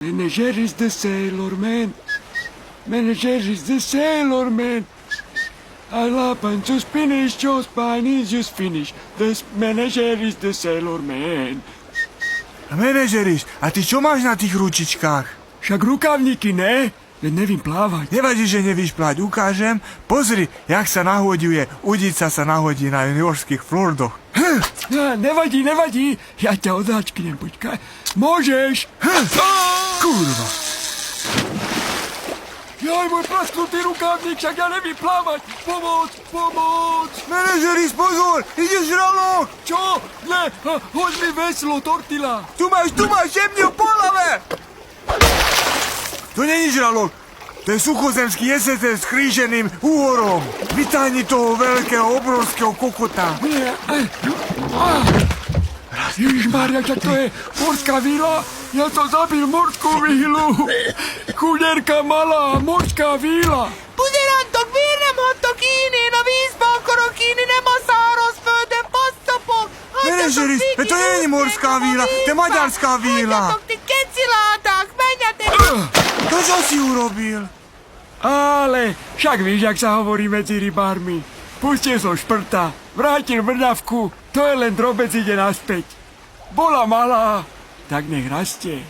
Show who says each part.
Speaker 1: Manager is the sailor man. Manager is the sailor man. I love and just finish, just Spanish, just finish. The manager is the sailor man.
Speaker 2: Manažeriš, a ty čo máš na tých ručičkách?
Speaker 1: Však rukavníky, ne? Veď nevím plávať.
Speaker 2: Nevadí, že nevíš plať, ukážem. Pozri, jak sa nahoduje. Udica sa nahodí na juniorských flordoch.
Speaker 1: Nevadí, nevadí. Ja ťa odáčknem, počkaj. Môžeš.
Speaker 2: Kurva.
Speaker 1: Jaj, môj prasknutý rukavník, však ja nevím plávať. Pomoc, pomoc.
Speaker 2: Manažeriš, pozor, ideš žralok.
Speaker 1: Čo? Ne, hoď mi veslo, tortila.
Speaker 2: Tu máš, šepni ho po hlave. To není žralok. To je suchozemský jesetek s kríženým úhorom. Vytáhni toho veľkého, obrovského kokota.
Speaker 1: Ježišmarja, čo to je? Morská víla? Ja som zabil morskú vílu. Kuderka malá, morská víla.
Speaker 3: Puderántok, miért nem hagytak én a vízbe, akarok inni, nem a szárazföldön, passzapok!
Speaker 2: Manažeriš, to není morská víla, to je maďarská víla.
Speaker 3: Hagyjatok, ti keciládák, menjetek!
Speaker 2: To čo si urobil?
Speaker 1: Ale však víš, jak sa hovorí medzi rybármi. Pustil som šprta, vrátil mrňavku, to je len drobec, ide naspäť. Bola malá, tak nech rastie.